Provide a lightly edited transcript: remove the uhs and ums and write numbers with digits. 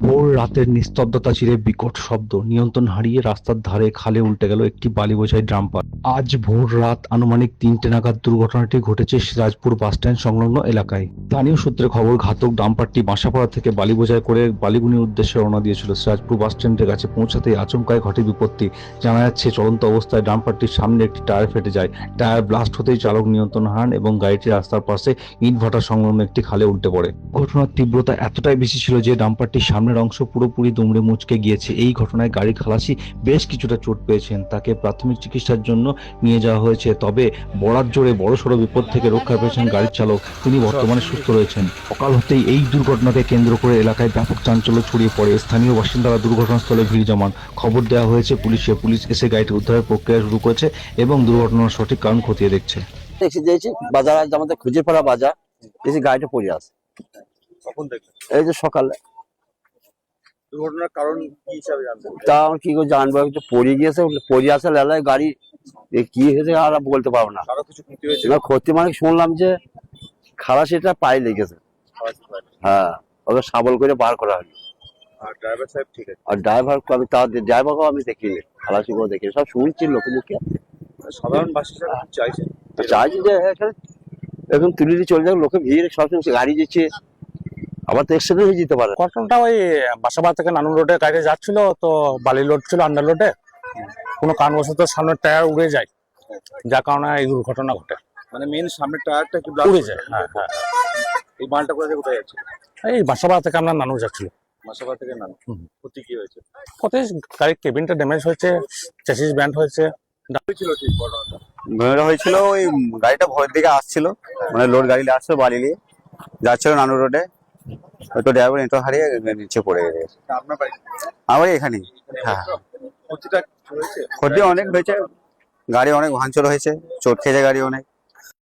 ভোর রাতের নিস্তব্ধতা চিরে বিকট শব্দ, নিয়ন্ত্রণ হারিয়ে রাস্তার ধারে খালে উল্টে গেল একটি বালি বোঝাই ডাম্পার। আজ ভোর রাত আনুমানিক ৩টে নাগাদ দুর্ঘটনাটি ঘটেছে সিরাজপুর বাসস্ট্যান্ড সংলগ্ন এলাকায়। স্থানীয় সূত্রে খবর, ঘাতক ডাম্পারটি বাসাপাড়া থেকে বালি বোঝাই করে বালিগুনির উদ্দেশ্যে রওনা দিয়েছিল। সিরাজপুর বাসস্ট্যান্ডের কাছে পৌঁছাতেই আচমকায় ঘটে বিপত্তি। জানা যাচ্ছে, চলন্ত অবস্থায় ডাম্পারটির সামনে একটি টায়ার ফেটে যায়। টায়ার ব্লাস্ট হতেই চালক নিয়ন্ত্রণ হারান এবং গাড়িটি রাস্তার পাশে ইটভাটা সংলগ্ন একটি খালে উল্টে পড়ে। ঘটনার তীব্রতা এতটাই বেশি ছিল যে ডাম্পারটির সামনের অংশ পুরোপুরি দুমড়ে মুচকে গিয়েছে। এই ঘটনায় গাড়ির খালাসি বেশ কিছুটা চোট পেয়েছেন, তাকে প্রাথমিক চিকিৎসার জন্য নিয়ে যাওয়া হয়েছে। তবে বরাত জোরে বড়সড় বিপদ থেকে রক্ষা পেয়েছেন গাড়ির চালক, তিনি বর্তমানে সুস্থ রয়েছেন। সকাল হতেই এই দুর্ঘটনাকে কেন্দ্র করে এলাকায় ব্যাপক চাঞ্চল্য ছড়িয়ে পড়ে। স্থানীয় বাসিন্দারা দুর্ঘটনাস্থলে ভিড় জমান। খবর দেওয়া হয়েছে পুলিশে। পুলিশ এসে গাড়িটি উদ্ধারের প্রক্রিয়া শুরু করেছে এবং দুর্ঘটনার সঠিক কারণ খতিয়ে দেখছে। এসে দিয়েছি বাজার, আজ আমাদের খুঁজেপাড়া বাজার, এসে গাড়িটা পড়ে আছে। কখন দেখলেন এই যে সকালে। দুর্ঘটনার কারণ কি হিসাবে জানতেন? তা কি করে জানবো, একটু পড়ে গিয়েছে, পড়ে আসে লেলায় গাড়ি কি হয়েছে আর বলতে পারবো না। কারো কিছু ক্ষতি হয়েছে? এবার ক্ষতি মানে শুনলাম যে খালাসিটা পায়ে লেগেছে। হ্যাঁ, ওকে সাবল করে বার করা হলো। আর ড্রাইভার সাহেব ঠিক আছে? আর ড্রাইভার আমি ড্রাইভারকেও আমি দেখিনি, খালাসিকেও দেখিনি, সব শুনছি লোকে মুখে। সাধারণ বাসিন্দারা কি চাইছেন? চাইছি যে এখন তুলে দিয়ে চলে যাক, লোকে ভিড় সবসময় গাড়ি দিচ্ছে, আবার তো অ্যাক্সিডেন্ট হয়ে যেতে পারে। ঘটনাটা ওই বাসাবাড়ি থেকে নানুর রোডে গাড়ি যাচ্ছিল, তো বালি লোড ছিল আন্ডার লোডে, কোনো কারণবশত সামনের টায়ার উড়ে যায়, যার কারণে এই দুর্ঘটনা ঘটে। মানে মেন সামনের টায়ারটা কি উড়ে যায়, হ্যাঁ হ্যাঁ। এই মালটা কোথায় যাচ্ছে? এই বাসাবাড়ি থেকে আমরা নানু যাচ্ছিল। মাসাবা থেকে না? ক্ষতি কি হয়েছে? কত গাড়ির কেবিনটা ড্যামেজ হয়েছে, চেসিস ব্যান্ড হয়েছে। ছিল ঠিক ঘটনাটা? ঘটনাটা হয়েছিল ওই গাড়িটা ভোরের দিকে আসছিল, মানে লোড গাড়ি আসছিল বালি নিয়ে যাচ্ছিল নানু রোডে, হয়তো ড্রাইভার নেটওয়ার্ক হারিয়ে নিচে পড়ে গেছে। তা আপনার বাড়ি? আমার এখানেই। হ্যাঁ, ক্ষতিটা কি হয়েছে? ক্ষতি অনেক হয়েছে, গাড়ি অনেক ভাঙচুর হয়েছে, চোট খেয়েছে গাড়ি অনেক।